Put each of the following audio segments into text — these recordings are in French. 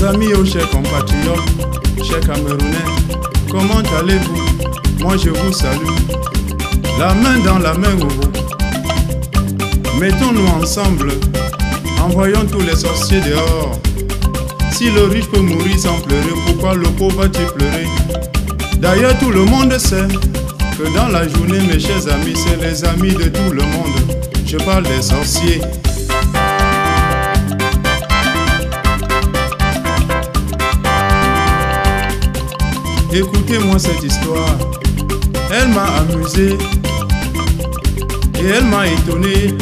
Chers amis, chers compatriotes, chers Camerounais, comment allez-vous? Moi je vous salue. La main dans la main, mettons-nous ensemble, envoyons tous les sorciers dehors. Si le riche peut mourir sans pleurer, pourquoi le pauvre va-t-il pleurer? D'ailleurs tout le monde sait que dans la journée, mes chers amis, c'est les amis de tout le monde. Je parle des sorciers. Écoutez-moi cette histoire, elle m'a amusé et elle m'a étonné.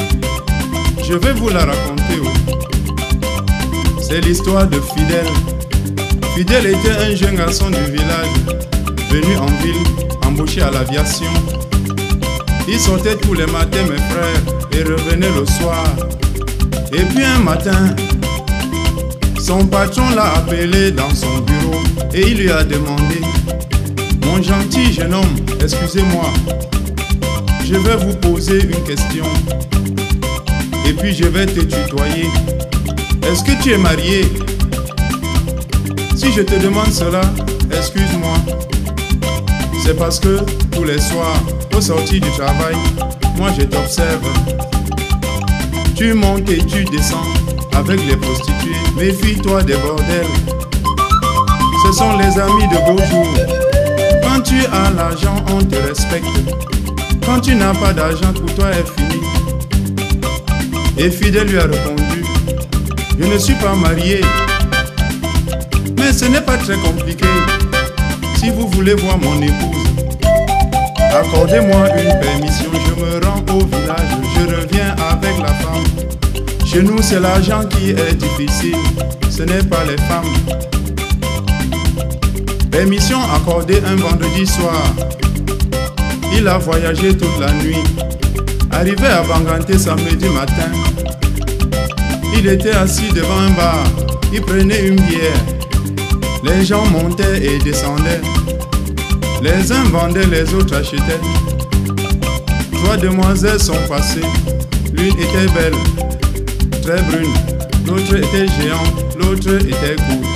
Je vais vous la raconter. C'est l'histoire de Fidèle. Fidèle était un jeune garçon du village, venu en ville, embauché à l'aviation. Il sortait tous les matins, mes frères, et revenait le soir. Et puis un matin, son patron l'a appelé dans son bureau et il lui a demandé: mon gentil jeune homme, excusez-moi, je vais vous poser une question et puis je vais te tutoyer. Est-ce que tu es marié? Si je te demande cela, excuse-moi. C'est parce que tous les soirs, au sortir du travail, moi je t'observe. Tu montes et tu descends avec les prostituées. Méfie-toi des bordels. Ce sont les amis de beaux jours. Quand tu as l'argent, on te respecte. Quand tu n'as pas d'argent, pour toi est fini. Et Fidèle lui a répondu: je ne suis pas marié. Mais ce n'est pas très compliqué. Si vous voulez voir mon épouse, accordez-moi une permission. Je me rends au village, je reviens avec la femme. Chez nous, c'est l'argent qui est difficile, ce n'est pas les femmes. Permission accordée un vendredi soir. Il a voyagé toute la nuit. Arrivé à Banganté samedi matin, il était assis devant un bar. Il prenait une bière. Les gens montaient et descendaient. Les uns vendaient, les autres achetaient. 3 demoiselles sont passées. L'une était belle, très brune. L'autre était géante, l'autre était courte.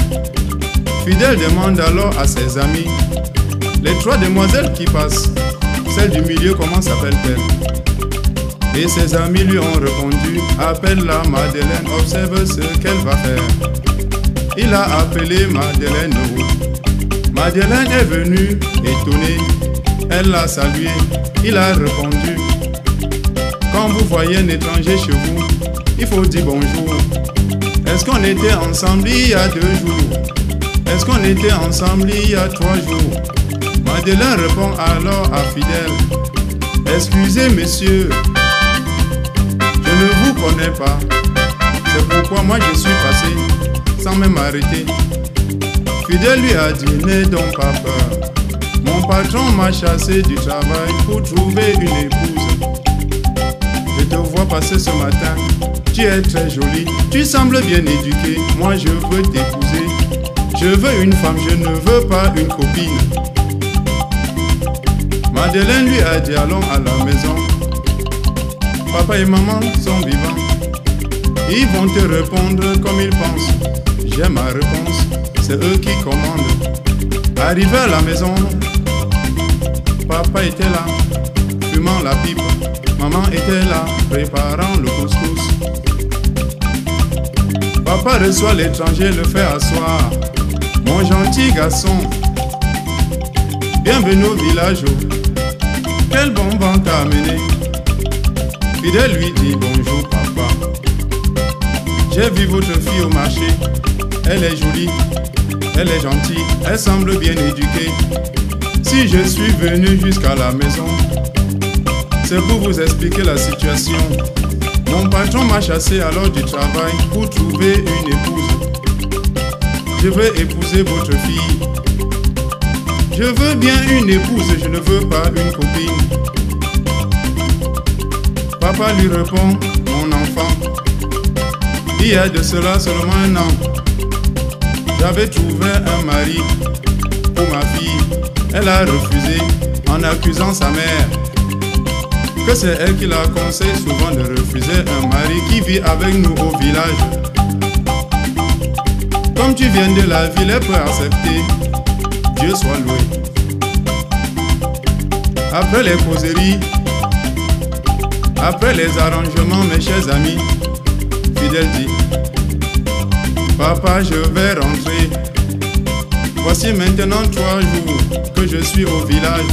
Fidèle demande alors à ses amis: les 3 demoiselles qui passent, celle du milieu, comment s'appelle-t-elle? Et ses amis lui ont répondu: appelle-la Madeleine, observe ce qu'elle va faire. Il a appelé Madeleine. Madeleine est venue étonnée. Elle l'a salué. Il a répondu: quand vous voyez un étranger chez vous, il faut dire bonjour. Est-ce qu'on était ensemble il y a 2 jours? Est-ce qu'on était ensemble il y a 3 jours? Madeleine répond alors à Fidèle: excusez messieurs, je ne vous connais pas. C'est pourquoi moi je suis passé sans même arrêter. Fidèle lui a dit: n'aie donc pas peur. Mon patron m'a chassé du travail pour trouver une épouse. Je te vois passer ce matin. Tu es très jolie, tu sembles bien éduquée. Moi je veux t'épouser. Je veux une femme, je ne veux pas une copine. Madeleine lui a dit: allons à la maison. Papa et maman sont vivants. Ils vont te répondre comme ils pensent. J'ai ma réponse, c'est eux qui commandent. Arrivé à la maison, papa était là, fumant la pipe. Maman était là, préparant le couscous. Papa reçoit l'étranger, le fait asseoir. Mon gentil garçon, bienvenue au village. Quel bon vent t'a amené? Fidèle lui dit: bonjour papa. J'ai vu votre fille au marché. Elle est jolie, elle est gentille, elle semble bien éduquée. Si je suis venu jusqu'à la maison, c'est pour vous expliquer la situation. Mon patron m'a chassé à l'heure du travail pour trouver une épouse. Je veux épouser votre fille. Je veux bien une épouse, je ne veux pas une copine. Papa lui répond: mon enfant, il y a de cela seulement 1 an. J'avais trouvé un mari pour ma fille. Elle a refusé en accusant sa mère que c'est elle qui la conseille souvent de refuser un mari qui vit avec nous au village. Comme tu viens de la ville, elle peut accepter. Dieu soit loué. Après les causeries, après les arrangements, mes chers amis, Fidèle dit: Papa, je vais rentrer. Voici maintenant 3 jours que je suis au village.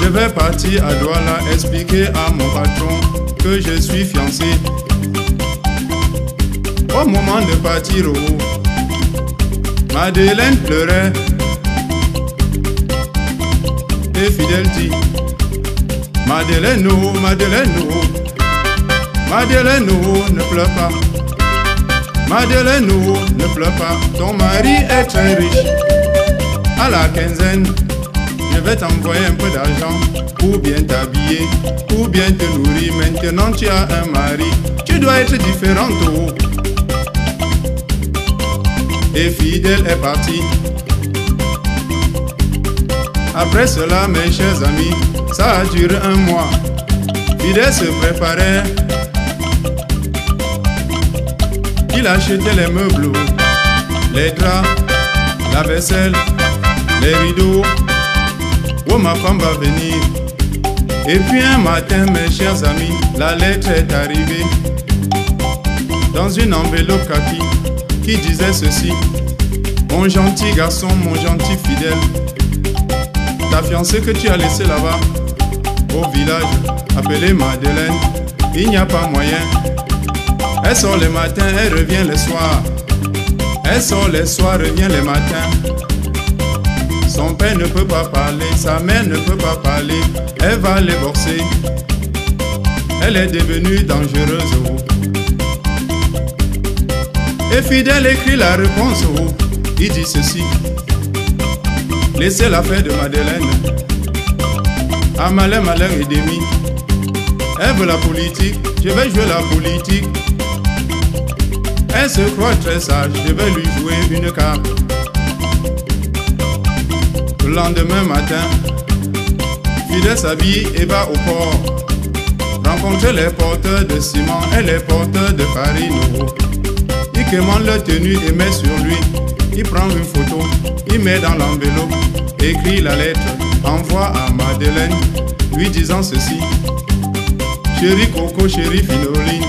Je vais partir à Douala expliquer à mon patron que je suis fiancé. Au moment de partir, Madeleine pleurait. Et Fidèle dit: Madeleine, oh, Madeleine, oh. Madeleine, oh, ne pleure pas. Madeleine, oh, ne pleure pas. Ton mari est très riche. À la quinzaine, je vais t'envoyer un peu d'argent pour bien t'habiller, pour bien te nourrir. Maintenant tu as un mari, tu dois être différente, oh. Et Fidèle est parti. Après cela, mes chers amis, ça a duré 1 mois. Fidèle se préparait. Il achetait les meubles, les draps, la vaisselle, les rideaux. Oh, ma femme va venir. Et puis un matin, mes chers amis, la lettre est arrivée dans une enveloppe kaki qui disait ceci: Mon gentil garçon, mon gentil Fidèle, ta fiancée que tu as laissée là-bas au village, appelée Madeleine, il n'y a pas moyen. Elle sort le matin, elle revient le soir. Elle sort le soir, revient le matin. Son père ne peut pas parler, sa mère ne peut pas parler. Elle va les boxer. Elle est devenue dangereuse. Et Fidèle écrit la réponse. Il dit ceci: Laissez l'affaire de Madeleine à malin, malin et demi. Elle veut la politique, je vais jouer la politique. Elle se croit très sage, je vais lui jouer une carte. Le lendemain matin, Fidèle s'habille et va au port rencontrer les porteurs de ciment et les porteurs de farine. Il commande leur tenue et met sur lui. Il prend une photo, il met dans l'enveloppe, écrit la lettre, envoie à Madeleine, lui disant ceci: Chérie Coco, chérie Finoline,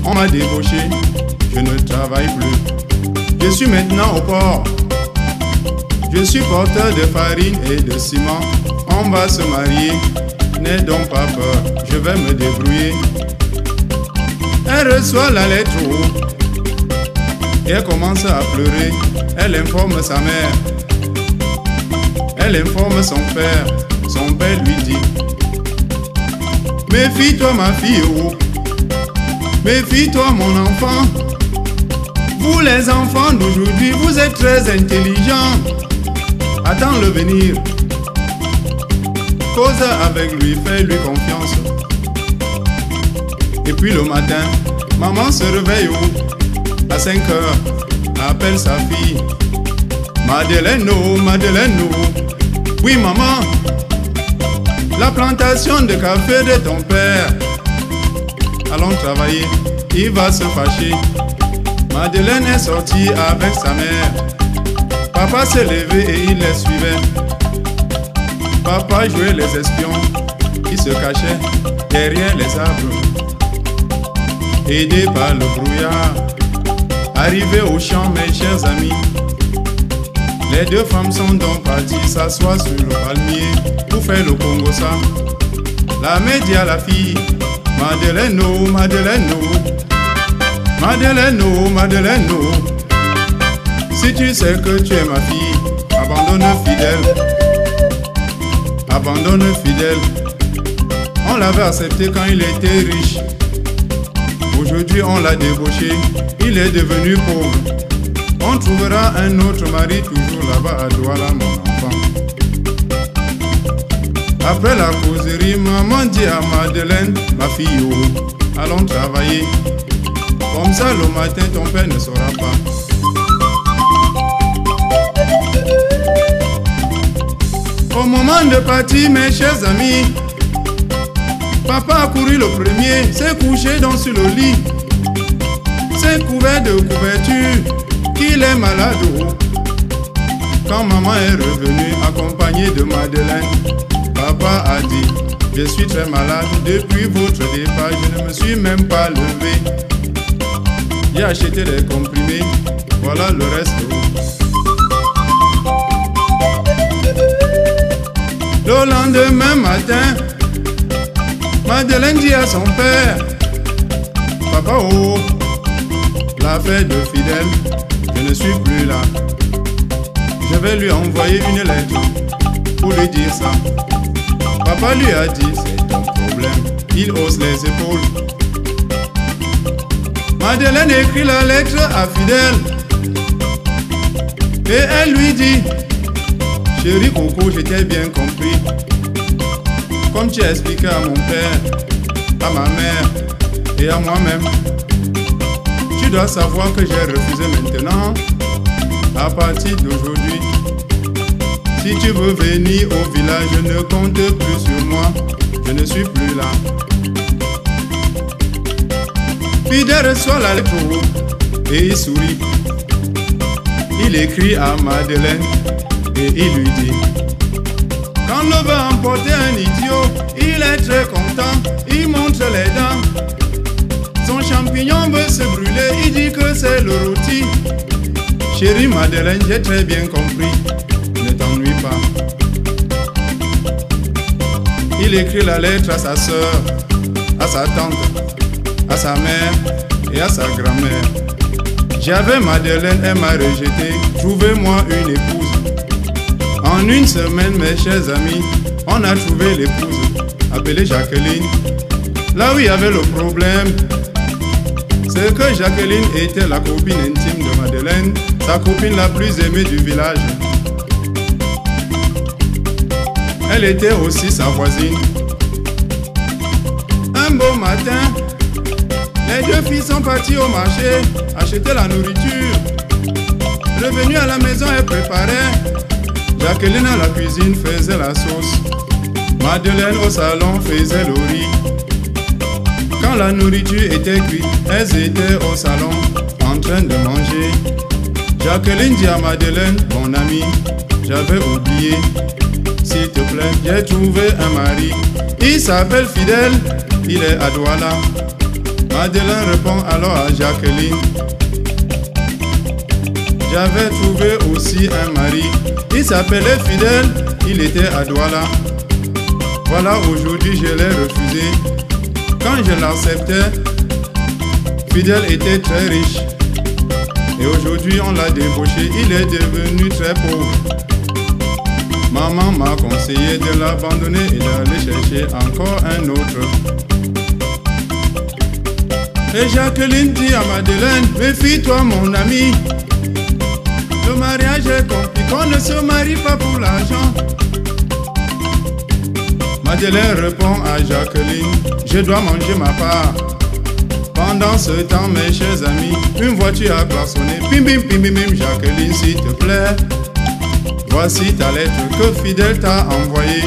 on m'a débauché, je ne travaille plus. Je suis maintenant au port. Je suis porteur de farine et de ciment. On va se marier, n'aie donc pas peur, je vais me débrouiller. Elle reçoit la lettre et elle commence à pleurer. Elle informe sa mère. Elle informe son père. Son père lui dit: Méfie-toi ma fille, oh. Méfie-toi mon enfant. Vous les enfants d'aujourd'hui, vous êtes très intelligents. Attends le venir. Cause avec lui, fais-lui confiance. Et puis le matin, maman se réveille à 5 heures, appelle sa fille. Madeleine, oh, Madeleine, oh. Oui maman, la plantation de café de ton père. Allons travailler, il va se fâcher. Madeleine est sortie avec sa mère. Papa s'est levé et il les suivait. Papa jouait les espions, il se cachait derrière les arbres. Aidé par le brouillard, arrivé au champ, mes chers amis, les 2 femmes sont donc parties s'asseoir sur le palmier pour faire le congossa. La mère dit à la fille: Madeleine, oh, Madeleine, oh. Madeleine, oh, Madeleine, oh. Si tu sais que tu es ma fille, abandonne Fidèle. Abandonne Fidèle. On l'avait accepté quand il était riche. Aujourd'hui on l'a débauché, il est devenu pauvre. On trouvera un autre mari toujours là-bas à Douala, mon enfant. Après la causerie, maman dit à Madeleine: Ma fille, oh, allons travailler. Comme ça le matin ton père ne saura pas. Au moment de partir, mes chers amis, papa a couru le premier, s'est couché dans sur le lit. Ce était couvert de couverture, qu'il est malade. Quand maman est revenue accompagnée de Madeleine, papa a dit: je suis très malade, depuis votre départ, je ne me suis même pas levé. J'ai acheté les comprimés, voilà le reste. Le lendemain matin, Madeleine dit à son père: papa, oh, l'affaire de Fidèle, je ne suis plus là. Je vais lui envoyer une lettre pour lui dire ça. Papa lui a dit: c'est ton problème. Il hausse les épaules. Madeleine écrit la lettre à Fidèle et elle lui dit: chérie Coco, je t'ai bien compris. Comme tu as expliqué à mon père, à ma mère et à moi-même, tu dois savoir que j'ai refusé maintenant. À partir d'aujourd'hui, si tu veux venir au village, je ne compte plus sur moi. Je ne suis plus là. Fidèle reçoit la lettre et il sourit. Il écrit à Madeleine et il lui dit: quand l'on veut emporter un idiot, il est très content, il montre les dents. Son champignon veut se brûler, il dit que c'est le rôti. Chérie Madeleine, j'ai très bien compris, ne t'ennuie pas. Il écrit la lettre à sa soeur, à sa tante, à sa mère et à sa grand-mère. J'avais Madeleine, elle m'a rejeté, trouvez-moi une épouse. En une semaine, mes chers amis, on a trouvé l'épouse, appelée Jacqueline. Là où il y avait le problème, c'est que Jacqueline était la copine intime de Madeleine, sa copine la plus aimée du village. Elle était aussi sa voisine. Un beau matin, les deux filles sont parties au marché acheter la nourriture. Revenue à la maison, elle préparait. Jacqueline à la cuisine faisait la sauce. Madeleine au salon faisait le riz. Quand la nourriture était cuite, elles étaient au salon en train de manger. Jacqueline dit à Madeleine: mon ami, j'avais oublié. S'il te plaît, j'ai trouvé un mari. Il s'appelle Fidèle, il est à Douala. Madeleine répond alors à Jacqueline: j'avais trouvé aussi un mari. Il s'appelait Fidèle, il était à Douala. Voilà, aujourd'hui je l'ai refusé. Quand je l'acceptais, Fidèle était très riche. Et aujourd'hui on l'a débauché, il est devenu très pauvre. Maman m'a conseillé de l'abandonner et d'aller chercher encore un autre. Et Jacqueline dit à Madeleine: méfie-toi mon ami. Le mariage est compliqué, on ne se marie pas pour l'argent. Madeleine répond à Jacqueline: je dois manger ma part. Pendant ce temps, mes chers amis, une voiture a klaxonné. Bim bim bim bim bim. Jacqueline, s'il te plaît, voici ta lettre que Fidèle t'a envoyée.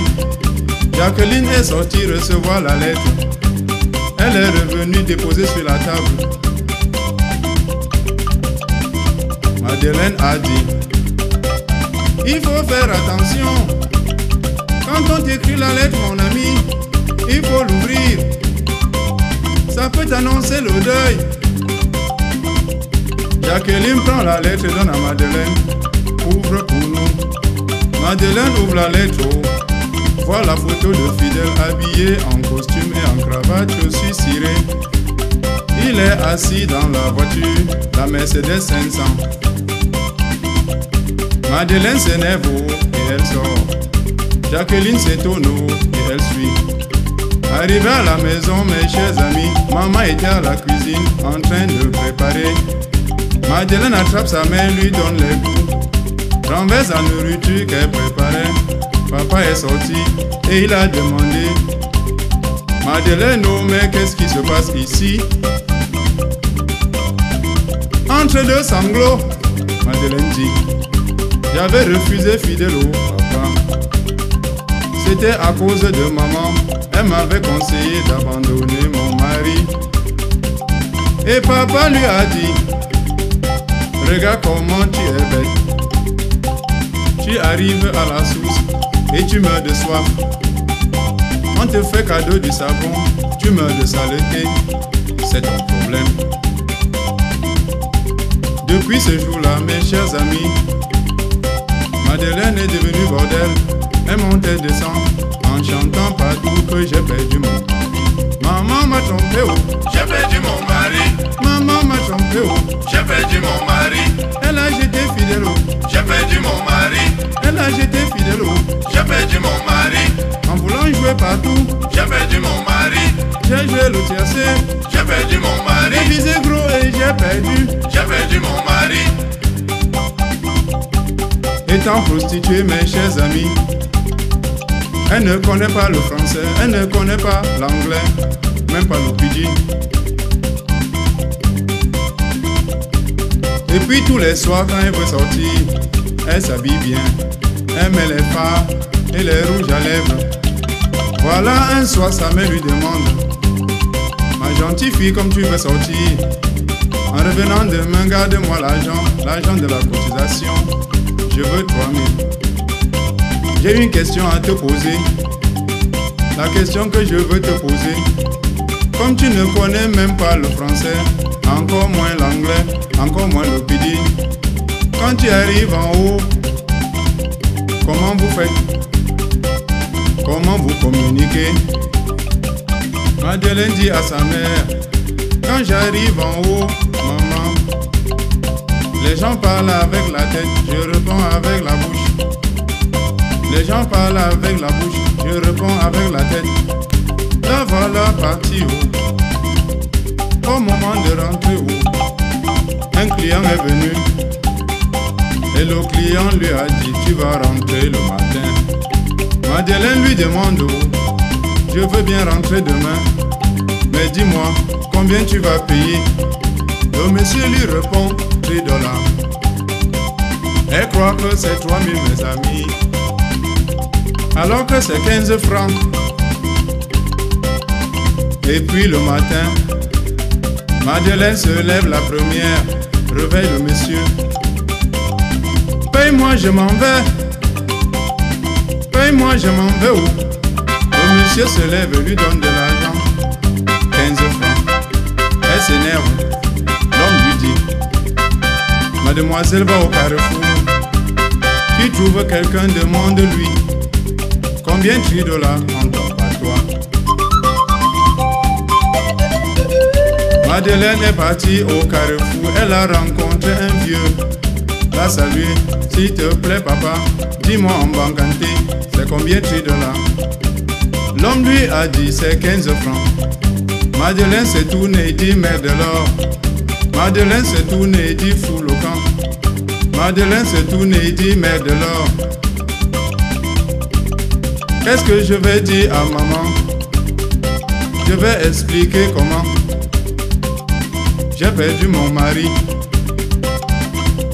Jacqueline est sortie recevoir la lettre. Elle est revenue déposer sur la table. Madeleine a dit: il faut faire attention. Quand on t'écrit la lettre, mon ami, il faut l'ouvrir. Ça peut t'annoncer le deuil. Jacqueline prend la lettre et donne à Madeleine. Ouvre pour nous. Madeleine ouvre la lettre. Voit la photo de Fidèle habillé en costume et en cravate, chaussures cirées. Il est assis dans la voiture, la Mercedes 500. Madeleine s'énerve et elle sort. Jacqueline s'étonne et elle suit. Arrivé à la maison, mes chers amis, maman était à la cuisine en train de préparer. Madeleine attrape sa main, lui donne les coups, renverse la nourriture qu'elle préparait. Papa est sorti et il a demandé: Madeleine, oh mais qu'est-ce qui se passe ici? Entre deux sanglots, Madeleine dit: j'avais refusé Fidèle au papa. C'était à cause de maman. Elle m'avait conseillé d'abandonner mon mari. Et papa lui a dit, regarde comment tu es belle. Tu arrives à la source et tu meurs de soif. On te fait cadeau du savon, tu meurs de saleté, c'est ton problème. Depuis ce jour-là, mes chers amis, Madeleine est devenue bordel. Elle monte et descend en chantant partout que j'ai perdu mon mari. Maman m'a trompé, oh, J'ai perdu mon mari. maman m'a trompé, oh. J'ai perdu mon mari. Elle a jeté fidèle, oh. J'ai perdu mon mari. Elle a jeté fidèle, oh. J'ai perdu mon mari. En voulant jouer partout, J'ai perdu mon mari. j'ai joué le tiercé. J'ai perdu mon J'ai mari. visé gros et j'ai perdu. J'ai perdu mon mari. Étant prostituée, mes chers amis, elle ne connaît pas le français, elle ne connaît pas l'anglais, même pas le pidgin. Et puis tous les soirs quand elle veut sortir, elle s'habille bien, elle met les fards et les rouges à lèvres. Voilà un soir sa mère lui demande, ma gentille fille, comme tu veux sortir, en revenant demain garde-moi l'argent de la cotisation, je veux 3000. J'ai une question à te poser, la question que je veux te poser. Comme tu ne connais même pas le français, encore moins l'anglais, encore moins le pidgin, quand tu arrives en haut, comment vous faites? Comment vous communiquez? Madeleine dit à sa mère, quand j'arrive en haut, maman, les gens parlent avec la tête, je réponds avec la bouche. Les gens parlent avec la bouche, je réponds avec la tête. La voilà partie haut. Au moment de rentrer haut, un client est venu. Et le client lui a dit, tu vas rentrer le matin. Madeleine lui demande, oh, je veux bien rentrer demain, mais dis-moi, combien tu vas payer? Le monsieur lui répond, $3. Elle croit que c'est 3000, mes amis, alors que c'est 15 francs. Et puis le matin, Madeleine se lève la première, réveille le monsieur. Paye-moi, je m'en vais. Paye-moi, je m'en vais où? Le monsieur se lève et lui donne de l'argent, 15 francs. Elle s'énerve. L'homme lui dit, mademoiselle va au carrefour. Qui trouve quelqu'un demande-lui. Combien $3 en ton patois? Madeleine est partie au carrefour. Elle a rencontré un vieux. La salué, s'il te plaît papa, dis-moi en bancanté, c'est combien $3? L'homme lui a dit c'est 15 francs. Madeleine s'est tournée et dit merde alors. Madeleine s'est tournée et dit fou le camp. Madeleine s'est tournée et dit merde alors. Qu'est-ce que je vais dire à maman? Je vais expliquer comment. J'ai perdu mon mari.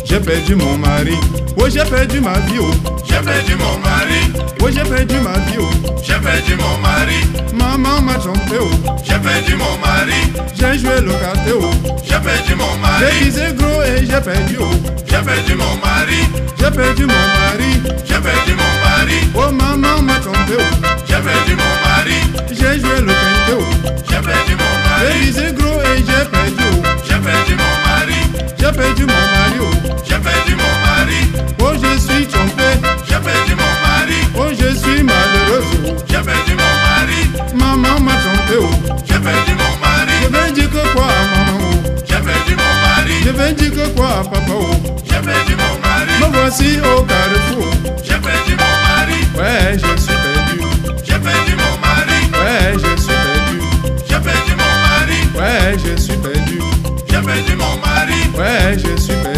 J'ai perdu mon mari. Oh, j'ai perdu ma vie. Oh. J'ai perdu mon mari. Oh, j'ai perdu ma vie. Oh. J'ai perdu mon mari. Maman m'a trompé. Oh. J'ai perdu mon mari. J'ai joué le carté. Oh. J'ai perdu mon J'ai mari. visé gros et j'ai perdu. Oh. J'ai perdu mon mari. J'ai perdu mon mari. J'ai perdu mon mari. Oh, maman m'a trompé. Oh. J'ai perdu mon mari. J'ai joué le carté. Oh. J'ai perdu mon J'ai mari. visé gros et j'ai perdu. Oh. J'ai perdu mon mari. J'ai perdu mon mari. Oh. J'ai perdu mon mari. Oh, je suis trompé. J'ai perdu mon mari. Oh, je suis malheureuse. Oh. J'ai perdu mon mari. Maman m'a trompé. Oh. J'ai perdu mon mari. Je vais dire que quoi à maman? Oh. J'ai perdu mon mari. Je vais dire que quoi à papa? Oh. J'ai perdu mon mari. Me voici au carrefour. J'ai perdu mon mari. Ouais, je suis perdu. J'ai perdu mon mari. Ouais, je suis perdu. J'ai perdu mon mari. Ouais, je suis perdu. J'ai perdu mon mari. Ouais, je suis perdu.